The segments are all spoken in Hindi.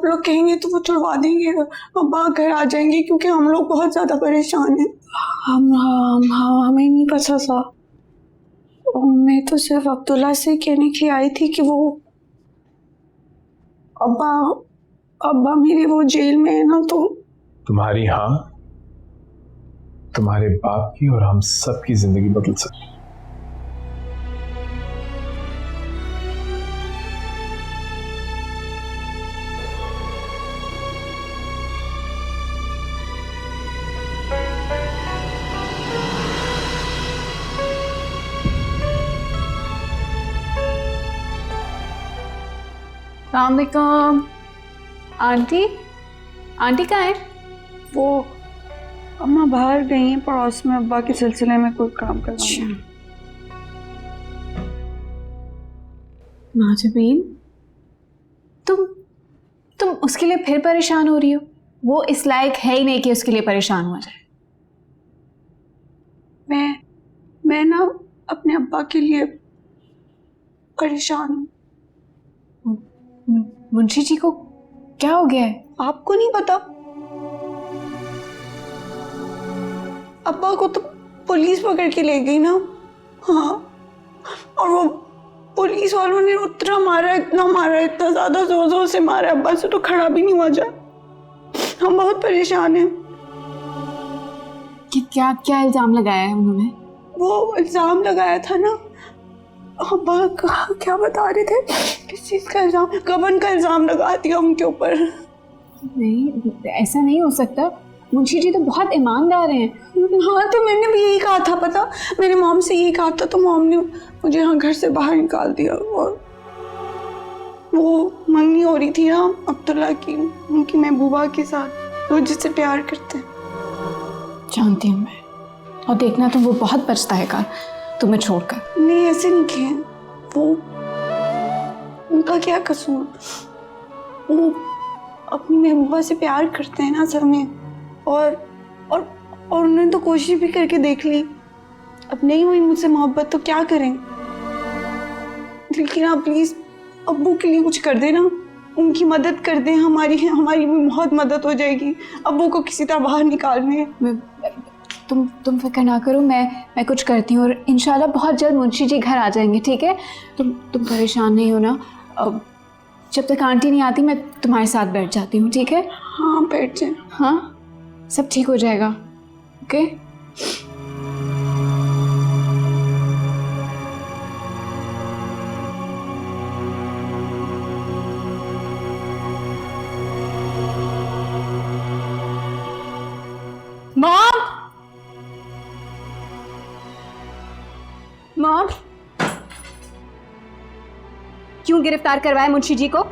आप लोग कहेंगे तो वो छुड़वा देंगे, अब्बा घर आ जाएंगे, क्योंकि हम लोग बहुत ज्यादा परेशान हैं। हमें नहीं पता था। मैं तो सिर्फ अब्दुल्ला से कहने के लिए आई थी कि वो अब्बा अब्बा मेरे वो जेल में है ना, तो तुम्हारी हाँ तुम्हारे बाप की और हम सब की जिंदगी बदल सकती है। अस्सलामुअलैकुम। आंटी आंटी कहाँ है? वो अम्मा बाहर गई हैं पड़ोस में अब्बा के सिलसिले में कोई काम करवाने। नाजबीन, तुम उसके लिए फिर परेशान हो रही हो? वो इस लायक है ही नहीं कि उसके लिए परेशान हो जाए। मैं ना अपने अब्बा के लिए परेशान हूँ। मुंशी जी को क्या हो गया है? आपको नहीं पता? अब्बा को तो पुलिस पकड़ के ले गई ना। हाँ, और वो पुलिस वालों ने उतना मारा, इतना मारा, इतना ज्यादा जोर जोर से मारा, अब्बा से तो खड़ा भी नहीं हुआ जा। हम बहुत परेशान हैं। कि क्या क्या इल्जाम लगाया है उन्होंने? वो इल्जाम लगाया था ना, अब्बा क्या बता रहे थे, किस चीज का इल्जाम? गबन का इल्जाम लगा दिया उनके ऊपर। नहीं, ऐसा नहीं हो सकता। मुंशी जी तो बहुत ईमानदार हैं। हाँ, तो मैंने भी यही कहा था, पता, मेरे मॉम से यही कहा था, तो मॉम ने मुझे यहाँ घर से बाहर निकाल दिया। और वो मंगनी हो रही थी ना अब्दुल्ला की, उनकी महबूबा के साथ, वो जिससे प्यार करते हैं। जानती हूँ मैं, और देखना तुम वो बहुत पछताएगा तुम्हें छोड़कर। नहीं, ऐसे नहीं किए वो, उनका क्या कसूर? वो अपनी महबूबा से प्यार करते हैं ना असल में, और उन्होंने तो कोशिश भी करके देख ली। अब नहीं हुई मुझसे मोहब्बत तो क्या करें? लेकिन आप प्लीज अब्बू के लिए कुछ कर देना, उनकी मदद कर दें। हमारी भी बहुत मदद हो जाएगी अब्बू को किसी तरह बाहर निकालने। तुम फिक्र ना करो, मैं कुछ करती हूँ, और इंशाल्लाह बहुत जल्द मुंशी जी घर आ जाएंगे, ठीक है? तुम परेशान नहीं हो ना। जब तक आंटी नहीं आती मैं तुम्हारे साथ बैठ जाती हूँ, ठीक है? हाँ, बैठ जाए। हाँ, सब ठीक हो जाएगा, ओके? मॉम, क्यों गिरफ्तार करवाया मुंशी जी को?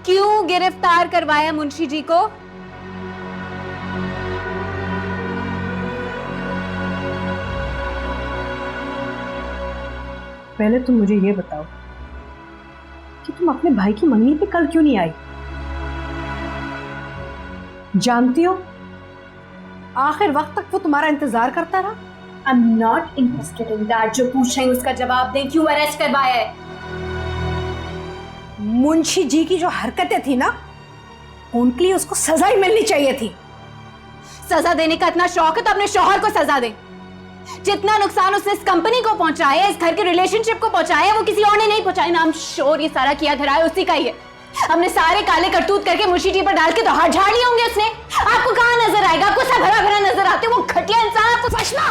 क्यों गिरफ्तार करवाया मुंशी जी को? पहले तुम मुझे ये बताओ कि तुम अपने भाई की मंगनी पे कल क्यों नहीं आई? जानती हो, आखिर वक्त तक वो तुम्हारा इंतजार करता रहा। I am not interested in that. जो पूछ रहे हैं उसका जवाब दें। क्यों अरेस्ट करवाया है? मुंशी जी की जो हरकतें थी ना, उनके लिए उसको सजा ही मिलनी चाहिए थी। सजा देने का इतना शौक है तो अपने शौहर को सजा दें। जितना नुकसान उसने इस कंपनी को पहुंचाया, इस घर के रिलेशनशिप को पहुंचाया, वो किसी और ने नहीं पहुंचाया। नाम शोर ये सारा किया धराया उसी का ही है। हमने सारे काले करतूत करके मुंशी जी पर डाल के तो हाथ झाड़ लिए होंगे उसने। आपको कहां नजर आएगा? आपको सब भरा भरा नजर आते हो। वो घटिया इंसान आपको बचना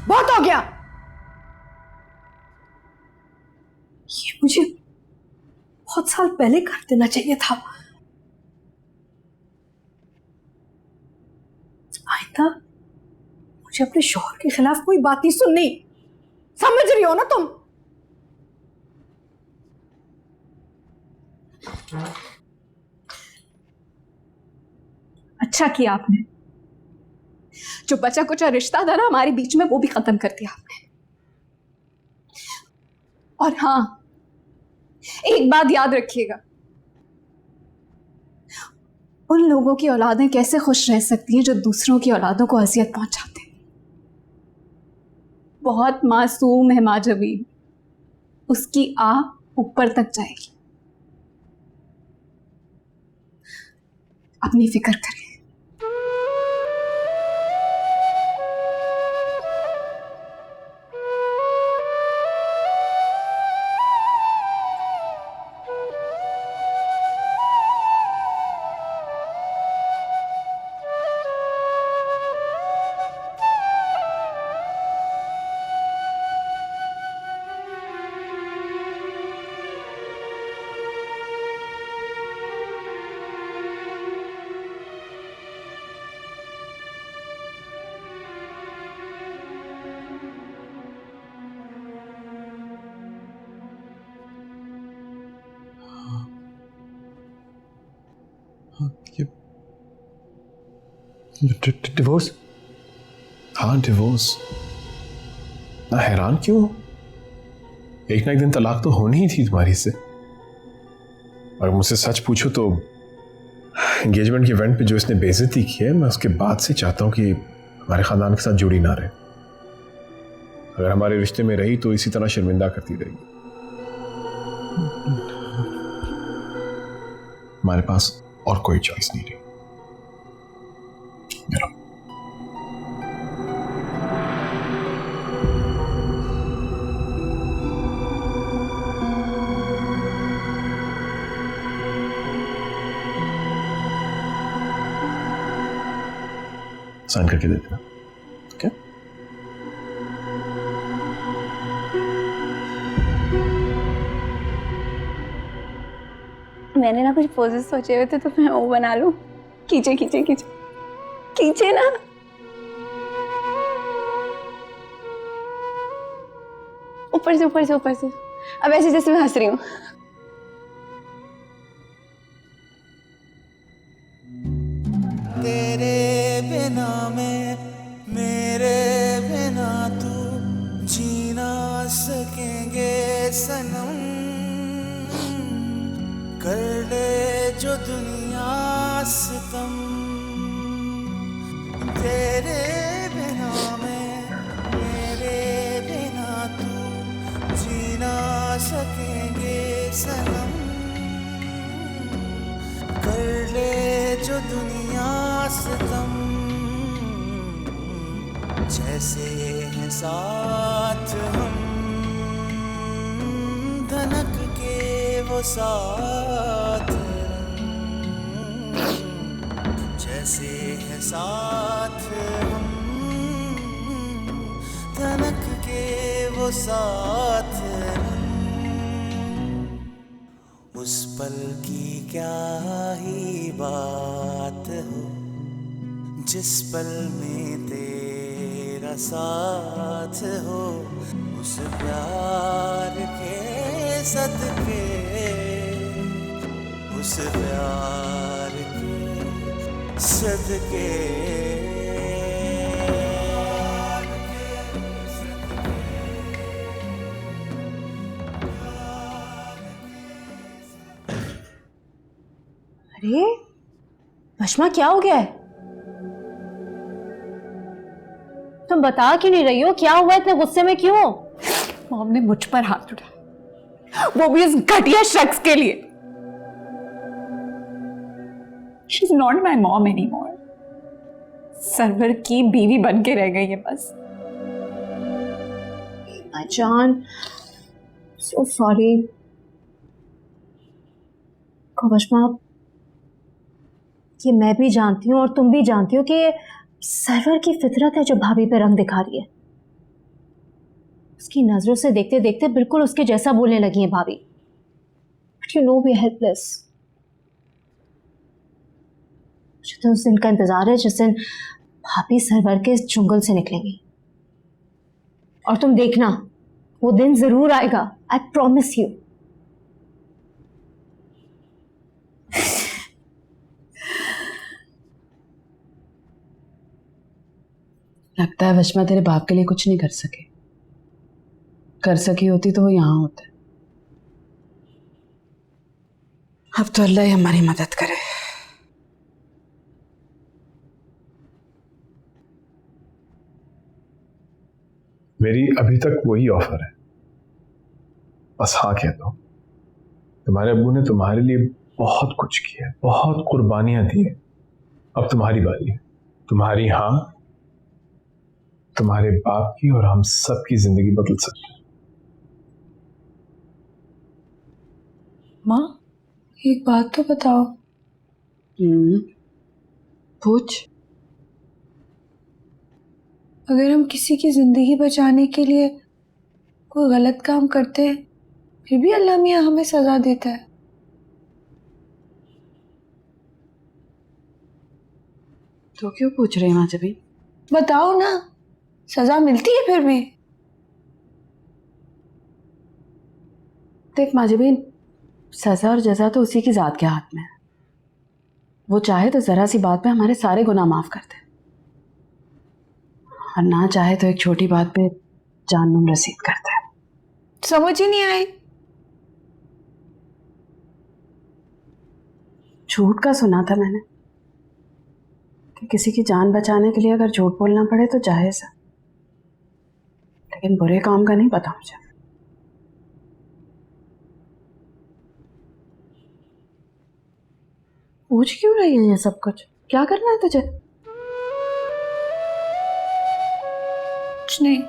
बहुत हो गया। ये मुझे बहुत साल पहले कर देना चाहिए था। आयता, मुझे अपने शौहर के खिलाफ कोई बात नहीं सुननी, समझ रही हो ना तुम? अच्छा किया आपने। जो बचा कुचा रिश्ता था ना हमारे बीच में, वो भी खत्म कर दिया आपने। और हाँ, एक बात याद रखिएगा, उन लोगों की औलादें कैसे खुश रह सकती हैं जो दूसरों की औलादों को अजियत पहुंचाते हैं। बहुत मासूम है माँ जबीन, उसकी आह ऊपर तक जाएगी। अपनी फिक्र करें। ये डिवोर्स? हाँ, डिवोर्स। ना हैरान क्यों हो? एक ना एक दिन तलाक तो होनी ही थी तुम्हारी से। अगर मुझसे सच पूछो तो एंगेजमेंट के इवेंट पे जो इसने बेइज्जती की है, मैं उसके बाद से चाहता हूँ कि हमारे खानदान के साथ जुड़ी ना रहे। अगर हमारे रिश्ते में रही तो इसी तरह शर्मिंदा करती रहेगी। हमारे पास और कोई चॉइस नहीं रही। मेरा साइन करके दे देना। ओके? मैंने ना कुछ पोजेस सोचे हुए थे, तो मैं वो बना लूं। खींचे खींचे खींचे खींचे ना। ऊपर से ऊपर से ऊपर से। अब ऐसे जैसे मैं हंस रही हूँ। तेरे बिना मैं, मेरे बिना तू जी ना सकेंगे सनम। कर ले जो दुनिया सितम, तेरे बिना मैं, मेरे बिना तू जी ना सकेंगे सनम। कर ले जो दुनिया सितम, जैसे हैं साथ हम, धनक के वो साथ रंग। जैसे हैं साथ हम, धनक के वो साथ रंग। उस पल की क्या ही बात हो, जिस पल में तेरा साथ हो। उस प्यार के सदके, उस प्यार के सदके। अरे बशमा, क्या हो गया है? तुम बता क्यों नहीं रही हो? क्या हुआ, इतने गुस्से में क्यों हो? मॉम ने मुझ पर हाथ उठाया, वो भी इस घटिया शख्स के लिए। She's not my mom anymore. Sarwar की बीवी बन के रह गई है बस। जान, so sorry। बशमा, ये मैं भी जानती हूँ और तुम भी जानती हो कि ये सरवर की फितरत है जो भाभी पे रंग दिखा रही है। उसकी नजरों से देखते देखते बिल्कुल उसके जैसा बोलने लगी है भाभी। But you know we are helpless. मुझे तो उस दिन का इंतजार है जिस दिन भाभी सरवर के इस चुंगल से निकलेंगी। और तुम देखना, वो दिन जरूर आएगा। I promise you. लगता है वशमा तेरे बाप के लिए कुछ नहीं कर सके। कर सकी होती तो वो यहां होते। अब तो अल्लाह ही हमारी मदद करे। मेरी अभी तक वही ऑफर है, बस हाँ कह दो। तुम्हारे अब्बू ने तुम्हारे लिए बहुत कुछ किया है, बहुत कुर्बानियां दी है। अब तुम्हारी बारी है। तुम्हारी हाँ तुम्हारे बाप की और हम सब की जिंदगी बदल सकती है। माँ, एक बात तो बताओ। पूछ। अगर हम किसी की जिंदगी बचाने के लिए कोई गलत काम करते हैं, फिर भी अल्लाह मियाँ हमें सजा देता है। तो क्यों पूछ रही है माँ जबी? बताओ ना, सजा मिलती है फिर भी? देख माँ जबी, सजा और जजा तो उसी की जात के हाथ में है। वो चाहे तो जरा सी बात पे हमारे सारे गुनाह माफ कर दे, और ना चाहे तो एक छोटी बात पे जहन्नुम रसीद करता है। समझ ही नहीं आई। झूठ का सुना था मैंने कि किसी की जान बचाने के लिए अगर झूठ बोलना पड़े तो जायज है, लेकिन बुरे काम का नहीं पता मुझे। पूछ क्यों रही है ये सब कुछ? क्या करना है तुझे? कुछ नहीं।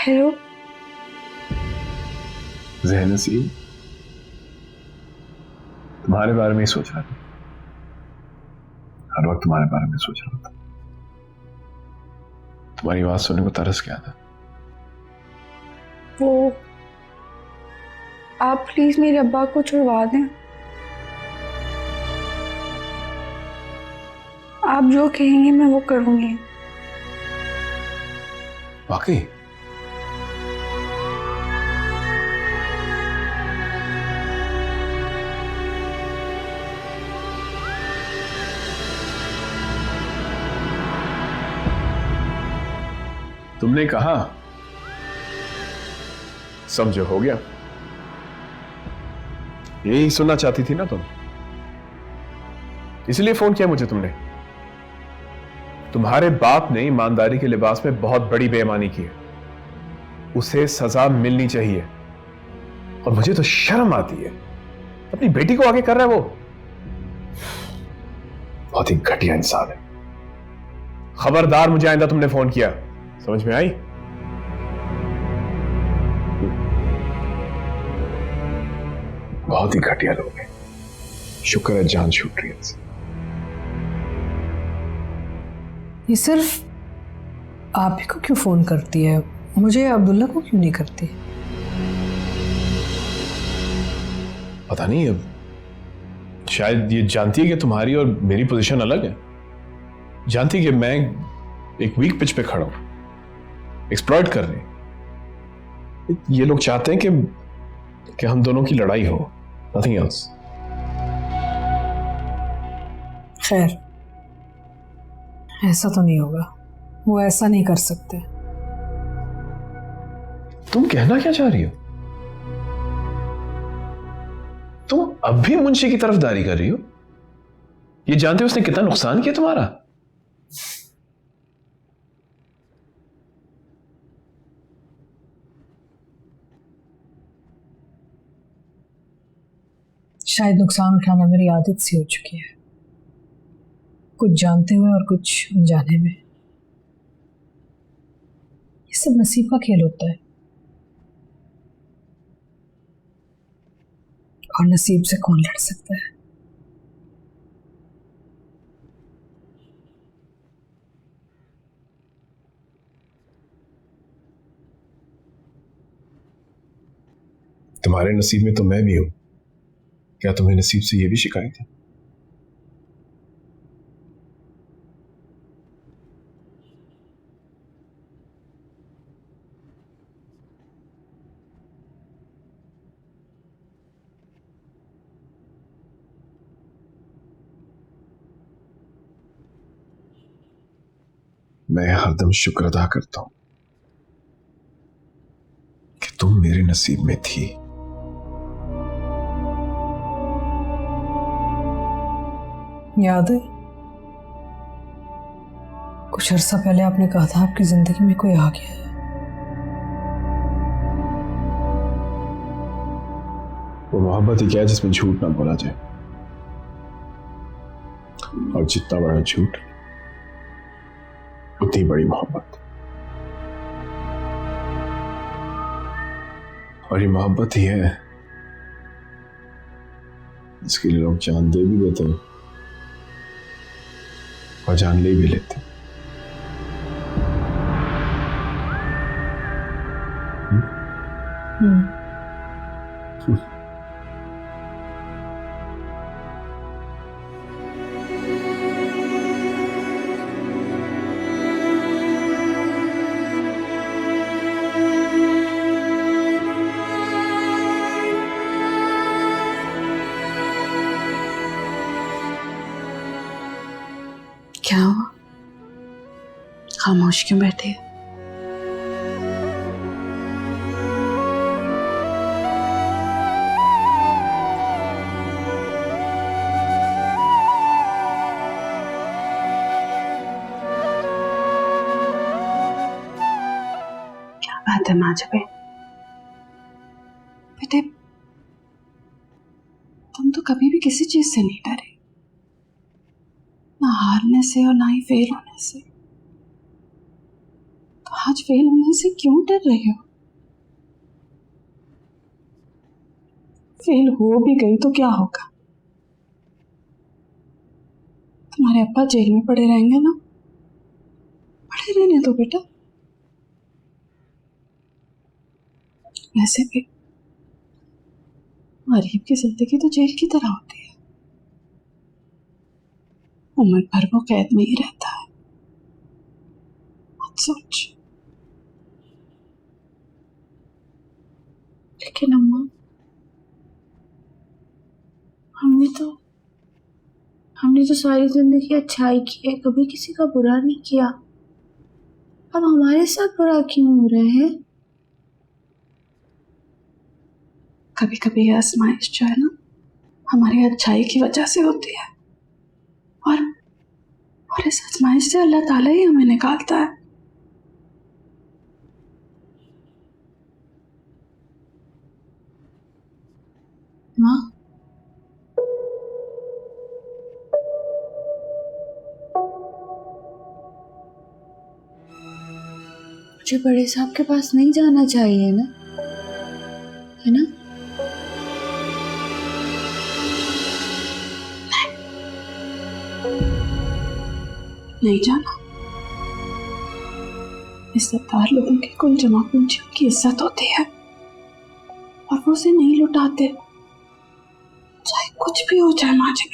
हेलो ज़हनसीब, तुम्हारे बारे में ही सोच रहा था। हर वक्त तुम्हारे बारे में सोच रहा था। तुम्हारी आवाज सुनने को तरस गया था। वो आप प्लीज मेरे अब्बा को छुड़वा दें। आप जो कहेंगे मैं वो करूंगी। वाकई? तुमने कहा, समझो हो गया। यही सुनना चाहती थी ना तुम, इसलिए फोन किया मुझे तुमने। तुम्हारे बाप ने ईमानदारी के लिबास में बहुत बड़ी बेईमानी की है, उसे सजा मिलनी चाहिए। और मुझे तो शर्म आती है, अपनी बेटी को आगे कर रहा है वो। बहुत ही घटिया इंसान है। खबरदार, मुझे आइंदा तुमने फोन किया, समझ में आई? बहुत ही घटिया लोग हैं। शुक्र है जान छूट रही है इनसे। ये सिर्फ आप ही को क्यों फोन करती है, मुझे या अब्दुल्ला को क्यों नहीं करती? पता नहीं, अब शायद ये जानती है कि तुम्हारी और मेरी पोजीशन अलग है। जानती है कि मैं एक वीक पिच पे खड़ा हूं, एक्सप्लॉइट कर रहे। ये लोग चाहते हैं कि हम दोनों की लड़ाई हो, नथिंग एल्स। खैर, ऐसा तो नहीं होगा, वो ऐसा नहीं कर सकते। तुम कहना क्या चाह रही हो? तुम अब भी मुंशी की तरफदारी कर रही हो, ये जानते हो उसने कितना नुकसान किया तुम्हारा? शायद नुकसान उठाना मेरी आदत सी हो चुकी है, कुछ जानते हुए और कुछ अनजाने में। ये सब नसीब का खेल होता है, और नसीब से कौन लड़ सकता है? तुम्हारे नसीब में तो मैं भी हूं। क्या तुम्हें नसीब से यह भी शिकायत है? मैं हरदम शुक्र अदा करता हूं कि तुम मेरे नसीब में थी। याद है कुछ अरसा पहले आपने कहा था आपकी जिंदगी में कोई आ गया है। वो मोहब्बत ही क्या है जिसमें झूठ ना बोला जाए, और जितना बड़ा झूठ उतनी बड़ी मोहब्बत। और ये मोहब्बत ही है इसके लिए लोग जान दे भी देते हैं और जान ले भी लेते हैं। क्या हुआ? खामोश क्यों बैठे? क्या बात है माँ जबे? बेटे तुम तो कभी भी किसी चीज से नहीं डरे, ना हारने से और ना ही फेल होने से। तो आज फेल होने से क्यों डर रहे हो? फेल हो भी गई तो क्या होगा? तुम्हारे अब्बा जेल में पड़े रहेंगे ना, पड़े रहने दो बेटा। वैसे भी गरीब की जिंदगी तो जेल की तरह होती है, उम्र भर वो कैद में ही रहता है। मत सोच। लेकिन अम्मा हमने तो सारी जिंदगी अच्छाई की है, कभी किसी का बुरा नहीं किया। अब हमारे साथ बुरा क्यों हो रहे हैं? कभी कभी ये आजमाइश जो है ना हमारी अच्छाई की वजह से होती है, और इस आजमाइश से अल्लाह ताला ही हमें निकालता है। माँ मुझे बड़े साहब के पास नहीं जाना चाहिए ना, है ना? नहीं जाना। इज्जतदार लोगों की कुल जमा पूंजी की इज्जत होती है और वो उसे नहीं लुटाते, चाहे कुछ भी हो जाए माँ जी।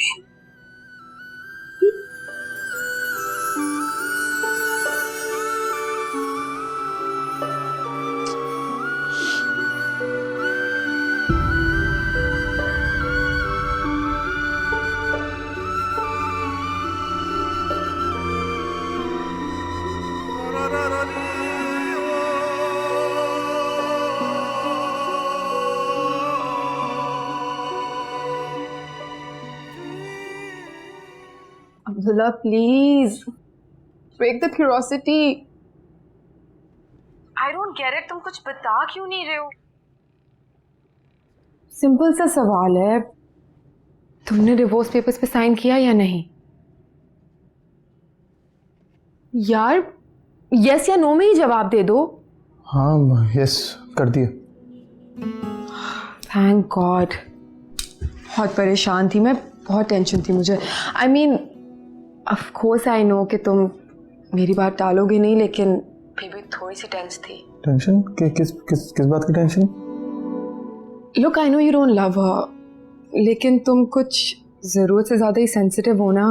Abdullah, please break the curiosity. I don't get it. तुम कुछ बता क्यों नहीं रहे हो? सिंपल सा सवाल है, तुमने डिवोर्स पेपर्स पे साइन किया या नहीं? यार यस या नो में ही जवाब दे दो। हाँ यस कर दिया। Thank God. बहुत परेशान थी मैं, बहुत टेंशन थी मुझे। I mean of course I know कि तुम मेरी बात टालोगे नहीं, लेकिन फिर भी थोड़ी सी टेंस थी। टेंशन? किस किस किस बात की tension? Look I know you don't love हर, लेकिन तुम कुछ ज़रूरत से ज़्यादा ही सेंसिटिव हो ना।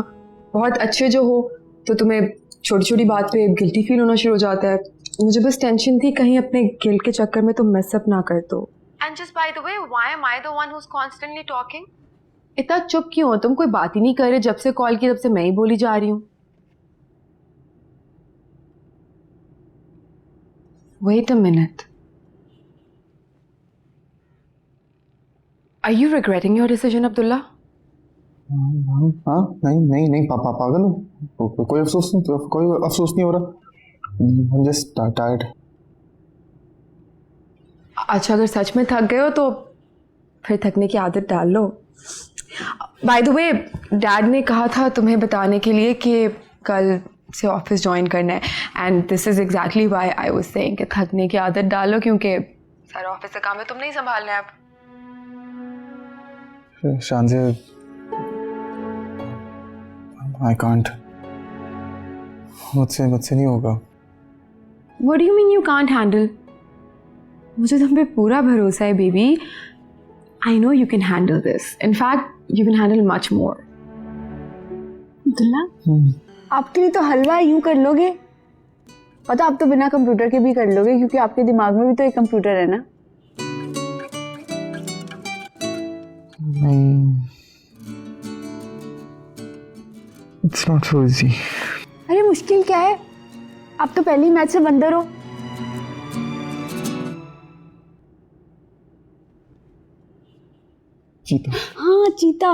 बहुत अच्छे जो हो तो तुम्हें छोटी छोटी बात पे गिल्टी फील होना शुरू हो जाता है। मुझे बस टेंशन थी कहीं अपने गिल्ट के चक्कर में तुम मेस अप ना कर दो। And just by the way, why am I the one who's constantly talking? इतना चुप क्यों हो? तुम कोई बात ही नहीं कर रहे, जब से कॉल की तब से मैं ही बोली जा रही हूँ। Wait a minute. Are you regretting your decision, Abdullah? हाँ नहीं नहीं नहीं पापा पागल हो कोई अफसोस नहीं हो रहा. I'm just tired. अच्छा, अगर सच में थक गए हो तो फिर थकने की आदत डाल लो. बाय द वे, डैड ने कहा था तुम्हें बताने के लिए कि कल से ऑफिस ज्वाइन करना है. And this is exactly why I was saying कि थकने की आदत डालो, क्योंकि सारा ऑफिस का काम है, तुम नहीं संभालना है अब. शांति, I can't. मुझसे नहीं होगा. What do you mean you can't handle? मुझे तुम पे पूरा भरोसा है baby. I know you can handle this. In fact, you can handle much more. Abdullah, आपके लिए तो हलवा यूं कर लोगे, पता आप तो बिना कंप्यूटर के भी कर लोगे, क्योंकि आपके दिमाग में भी तो एक कंप्यूटर है ना. नहीं, It's not so easy. अरे मुश्किल क्या है, आप तो पहली मैच से बंदर हो. चीता. हाँ चीता,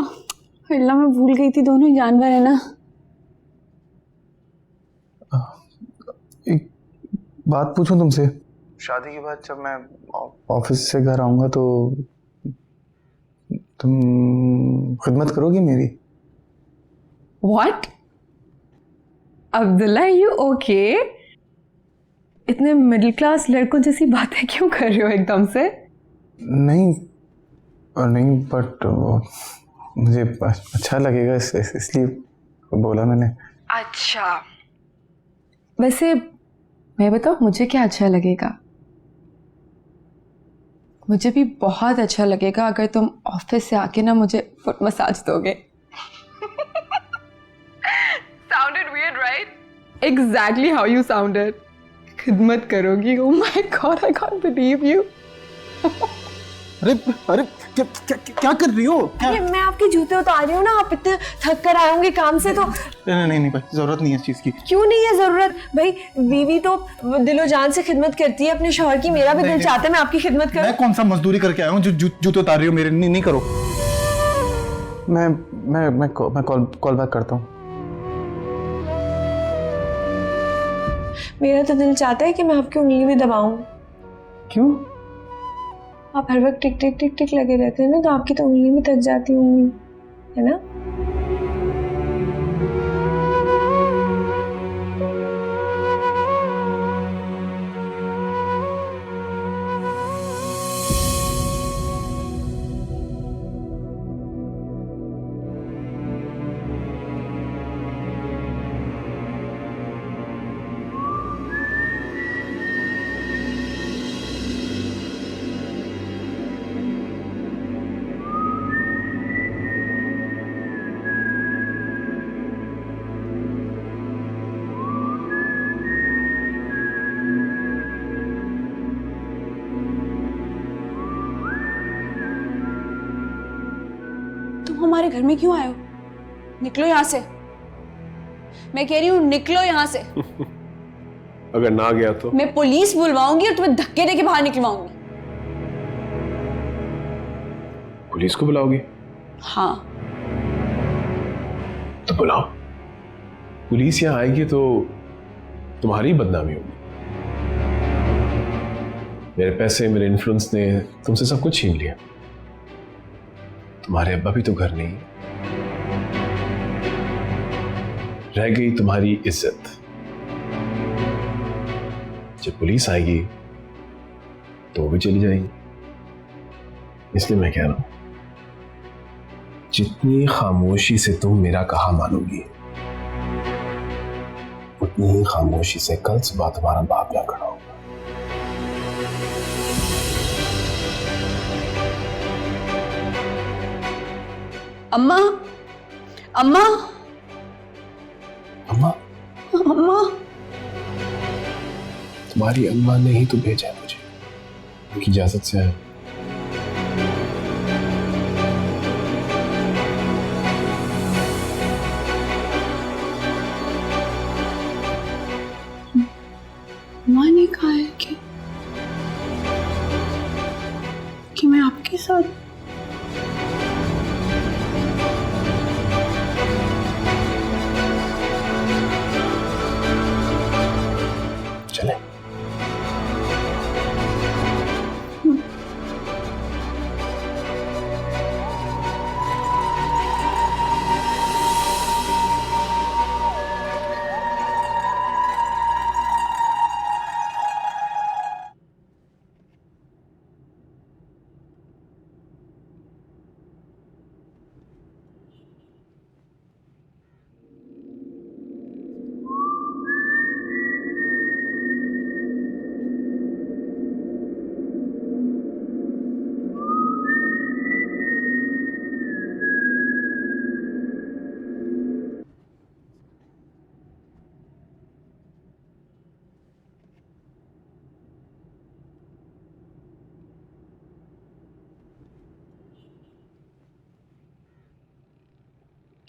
अल्लाह मैं भूल गई थी, दोनों जानवर है ना. एक बात पूछूं तुमसे. शादी के बाद जब मैं ऑफिस से घर आऊंगा तो तुम खिदमत करोगी मेरी? What? Abdullah, are you okay? इतने मिडिल क्लास लड़कों जैसी बातें क्यों कर रहे हो एकदम से? नहीं बट मुझे अच्छा लगेगा इसलिए बोला मैंने. अच्छा, वैसे मैं बताऊँ मुझे क्या अच्छा लगेगा? मुझे भी बहुत अच्छा लगेगा अगर तुम ऑफिस से आके ना मुझे फुट मसाज दोगे. Sounded weird, right? Exactly how you sounded. खिदमत करोगी? Oh my God, I can't believe you. अरे क्या कर रही हो? अरे मैं आपके जूते उतार रही हूँ ना, आप इतने थक कर आए होंगे काम से तो. नहीं भाई, जरूरत नहीं है इस चीज की. क्यों नहीं है जरूरत भाई, बीवी तो दिलो जान से खिदमत करती है अपने शौहर की. मेरा भी दिल चाहता है मैं आपकी खिदमत करूं. मैं कौन सा मजदूरी करके आया हूँ जो जूते उतार रही हो मेरे? नहीं करो. मैं कॉल बैक करता हूँ. मेरा तो दिल चाहता है कि मैं आपकी उंगली भी दबाऊं. क्यों? आप हर वक्त टिक टिक टिक टिक लगे रहते हैं ना, तो आपकी तो उंगली भी थक जाती होंगी, है ना? हमारे घर में क्यों आए हो? निकलो यहाँ से. मैं कह रही हूँ निकलो यहाँ से. अगर ना गया तो मैं पुलिस बुलवाऊंगी और तुम्हें धक्के देके बाहर निकलवाऊंगी. पुलिस को बुलाओगी? हाँ. तो बुलाओ. पुलिस यहाँ आएगी तो तुम्हारी बदनामी होगी. मेरे पैसे, मेरे इन्फ्लुएंस ने तुमसे सब कुछ छीन लिया. तुम्हारे अब्बा भी तो घर नहीं, रह गई तुम्हारी इज्जत. जब पुलिस आएगी तो वो भी चली जाएगी. इसलिए मैं कह रहा हूं, जितनी खामोशी से तुम मेरा कहा मानोगी, उतनी ही खामोशी से कल सुबह तुम्हारा बाप ना खड़ा होगा. अम्मा, अम्मा, अम्मा, अम्मा. तुम्हारी अम्मा ने ही तो भेजा है मुझे, उनकी इजाजत से है. माँ ने कहा है कि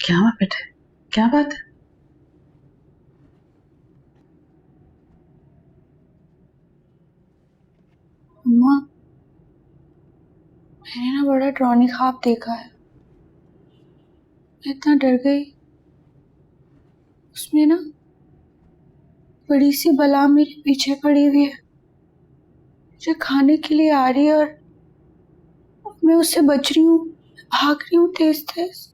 क्या हुआ बेटे, क्या बात है? अम्मा, मैंने ना बड़ा डरावनी ख्वाब देखा है। मैं इतना डर गई। उसमें ना बड़ी सी बला मेरे पीछे पड़ी हुई है, मुझे खाने के लिए आ रही है और मैं उससे बच रही हूँ, भाग रही हूँ तेज तेज।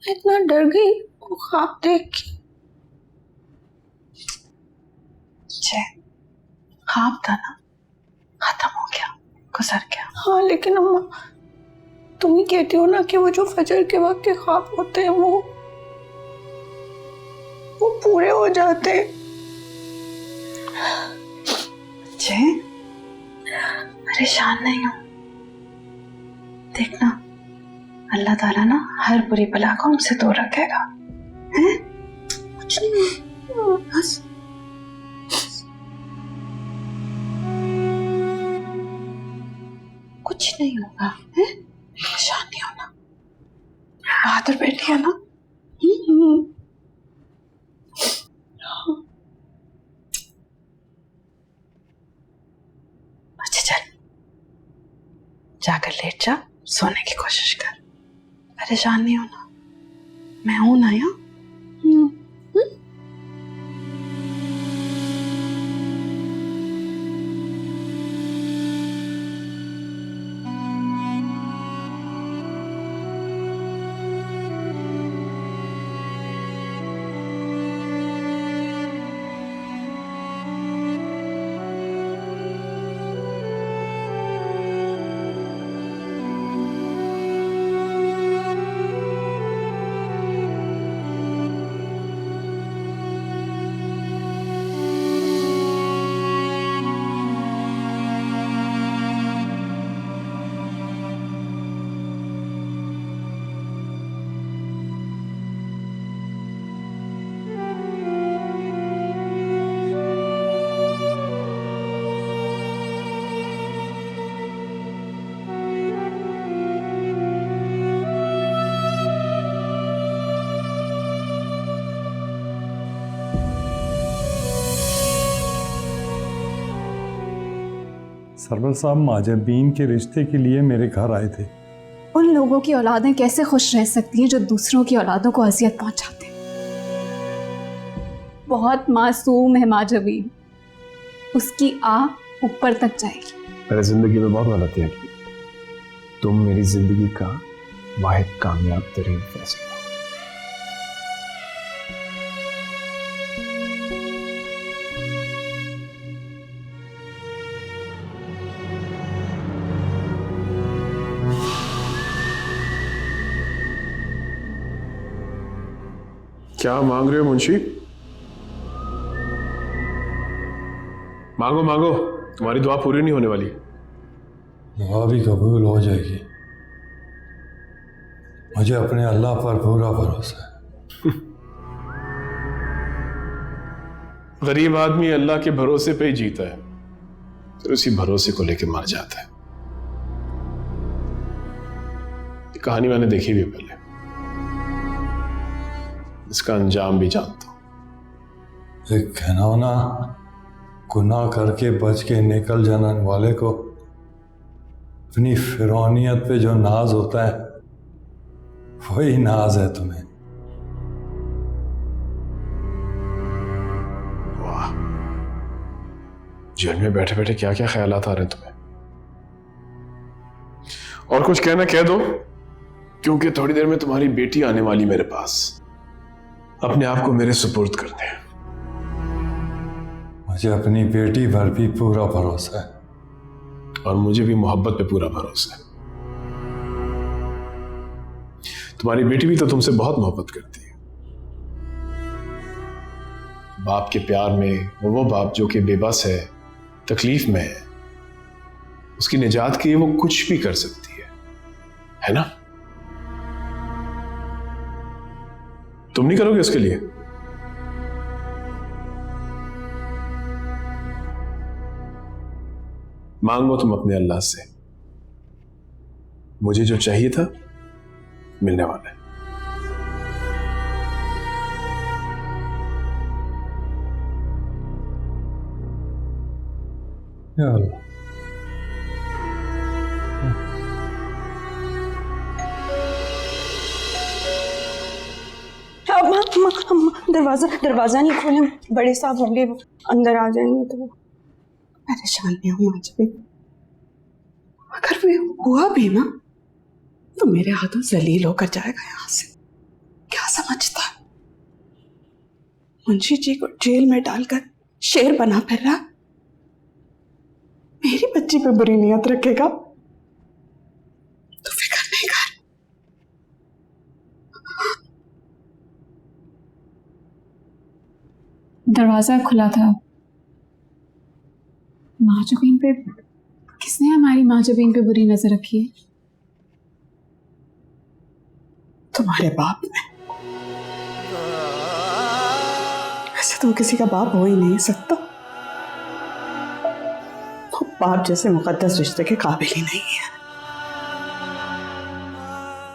मैं इतना डर गई वो ख्वाब देख के। ख्वाब था ना, खत्म हो गया, गुजर गया। हाँ लेकिन अम्मा, तुम ही कहती हो ना कि वो जो फजर के वक्त के ख्वाब होते हैं वो पूरे हो जाते हैं। परेशान नहीं हो, देखना अल्लाह ताला ना हर बुरी बला को हमसे दूर रखेगा। हैं? कुछ नहीं, बस कुछ नहीं होगा। हैं? परेशान नहीं होना, बहादुर बेटी है ना। अच्छा चल, जाकर लेट जा, सोने की कोशिश कर, परेशान नहीं होना, मैं हूं ना यहाँ। सरवर साहब माजबीन के रिश्ते के लिए मेरे घर आए थे। उन लोगों की औलादें कैसे खुश रह सकती हैं जो दूसरों की औलादों को अजियत पहुंचाते हैं। बहुत मासूम है माजबीन, उसकी आह ऊपर तक जाएगी। मेरी जिंदगी में बहुत गलतियां की, तुम मेरी जिंदगी का वाहिद कामयाब तरीन फैसला। क्या मांग रहे हो मुंशी? मांगो मांगो, तुम्हारी दुआ पूरी नहीं होने वाली। दुआ भी कबूल हो जाएगी, मुझे अपने अल्लाह पर पूरा भरोसा है। गरीब आदमी अल्लाह के भरोसे पे ही जीता है, फिर उसी भरोसे को लेके मर जाता है। ये कहानी मैंने देखी भी पहले, इसका अंजाम भी जानता हूं। एक घिनौना गुनाह करके बच के निकल जाने वाले को अपनी फिरौनियत पे जो नाज होता है वही नाज है तुम्हें। वाह, जेल में बैठे बैठे क्या क्या ख्यालात आ रहे हैं तुम्हें। और कुछ कहना कह दो, क्योंकि थोड़ी देर में तुम्हारी बेटी आने वाली मेरे पास, अपने आप को मेरे सुपुर्द कर दे। मुझे अपनी बेटी पर भी पूरा भरोसा है, और मुझे भी मोहब्बत पे पूरा भरोसा है। तुम्हारी बेटी भी तो तुमसे बहुत मोहब्बत करती है। बाप के प्यार में, और वो बाप जो कि बेबस है, तकलीफ में है, उसकी निजात के लिए वो कुछ भी कर सकती है ना? तुम नहीं करोगे उसके लिए? मांगो तुम अपने अल्लाह से, मुझे जो चाहिए था मिलने वाला है। या अल्लाह। दरवाजा दरवाजा नहीं खोले, बड़े साहब होंगे, वो अंदर आ जाएंगे तो वो परेशान नहीं हूँ आज भी। अगर वो हुआ भी ना तो मेरे हाथों जलील होकर जाएगा यहाँ से। क्या समझता है मुंशी जी को जेल में डालकर शेर बना फिर रहा, मेरी बच्ची पे बुरी नियत रखेगा तो फिक्र नहीं कर। दरवाजा खुला था। माजबीन पे किसने हमारी माजबीन पे बुरी नजर रखी है? तुम्हारे बाप ने। वैसे तुम किसी का बाप हो ही नहीं सकता, तो बाप जैसे मुकद्दस रिश्ते के काबिल ही नहीं है।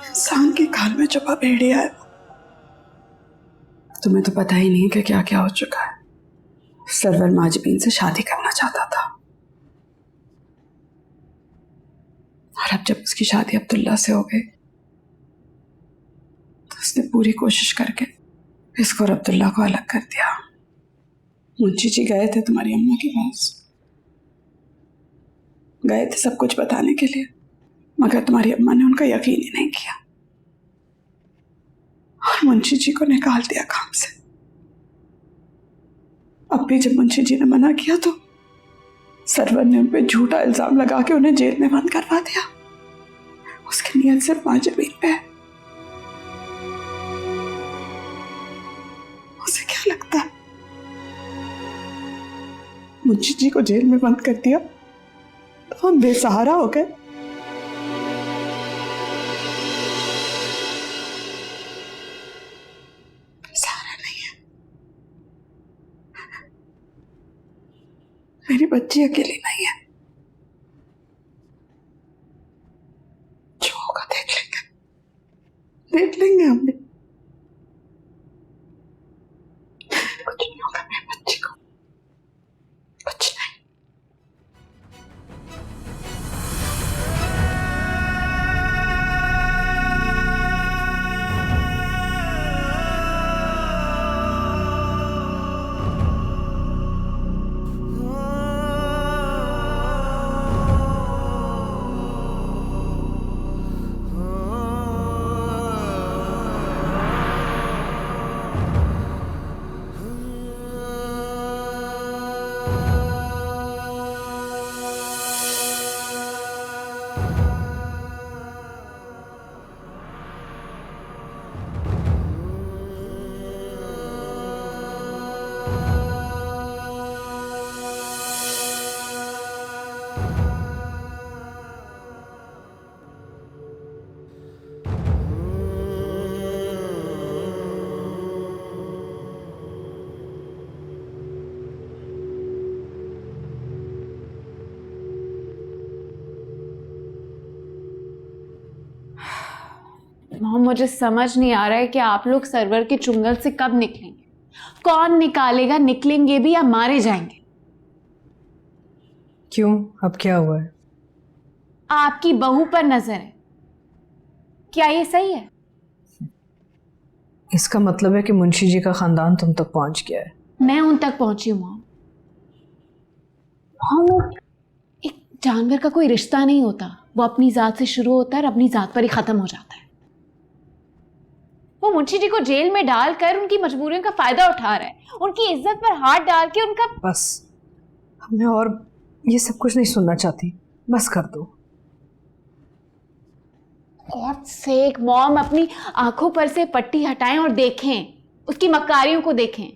इंसान के काल में छुपा भेड़िया है। तुम्हें तो पता ही नहीं कि क्या क्या हो चुका है। सरवर माजबीन से शादी करना चाहता था और अब जब उसकी शादी अब्दुल्ला से हो गई तो उसने पूरी कोशिश करके इसको और अब्दुल्ला को अलग कर दिया। मुंशी जी गए थे तुम्हारी अम्मा के पास, गए थे सब कुछ बताने के लिए, मगर तुम्हारी अम्मा ने उनका यकीन ही नहीं किया और मुंशी जी को निकाल दिया काम से। अब भी जब मुंशी जी ने मना किया तो सरवर ने उन पे झूठा इल्जाम लगा के उन्हें जेल में बंद करवा दिया। उसकी नीयत सिर्फ माजबीन पे है। उसे क्या लगता है मुंशी जी को जेल में बंद कर दिया तो हम बेसहारा हो गए? बेसहारा नहीं है, मेरी बच्ची अकेली नहीं है। जो होगा देख लेंगे हम भी। कुछ नहीं होगा मेरी बच्ची को, कुछ नहीं। मॉम, मुझे समझ नहीं आ रहा है कि आप लोग सरवर के चुंगल से कब निकलेंगे। कौन निकालेगा? निकलेंगे भी या मारे जाएंगे? क्यों, अब क्या हुआ है? आपकी बहू पर नजर है, क्या ये सही है? इसका मतलब है कि मुंशी जी का खानदान तुम तक पहुंच गया है। मैं उन तक पहुंची हूं मॉम। एक जानवर का कोई रिश्ता नहीं होता, वो अपनी जात से शुरू होता है और अपनी जात पर ही खत्म हो जाता है। वो मुंशी जी को जेल में डालकर उनकी मजबूरियों का फायदा उठा रहा है, उनकी इज्जत पर हाथ डाल के उनका। बस, मैं और ये सब कुछ नहीं सुनना चाहती, बस कर दो। गॉड सेक मॉम, अपनी आंखों पर से पट्टी हटाएं और देखें, उसकी मक्कारियों को देखें।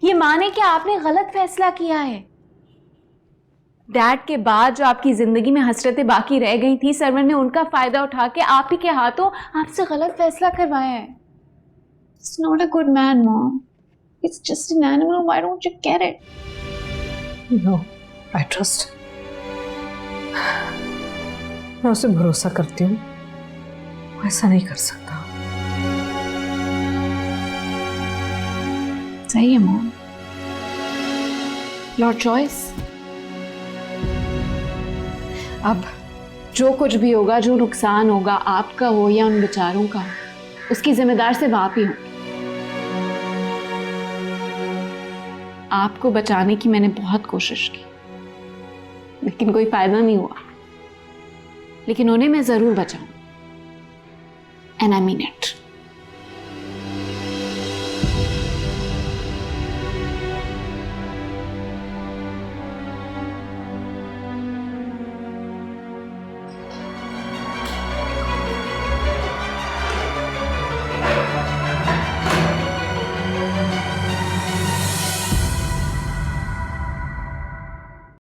ये माने कि आपने गलत फैसला किया है। डैड के बाद जो आपकी जिंदगी में हसरतें बाकी रह गई थी, सरवर ने उनका फायदा उठा के आप ही के हाथों आपसे गलत फैसला करवाया है। It's not a good man, Mom. It's just an animal. Why don't you get it? No, I trust. मैं उसे भरोसा करती हूँ, ऐसा नहीं कर सकता। सही है मॉम, योर चॉइस। अब जो कुछ भी होगा, जो नुकसान होगा, आपका हो या उन बेचारों का, उसकी जिम्मेदार सिर्फ आप ही हो। आपको बचाने की मैंने बहुत कोशिश की, लेकिन कोई फायदा नहीं हुआ। लेकिन उन्हें मैं जरूर बचाऊं, एंड आई मीन इट।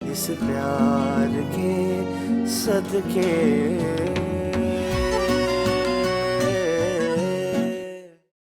इस प्यार के सदके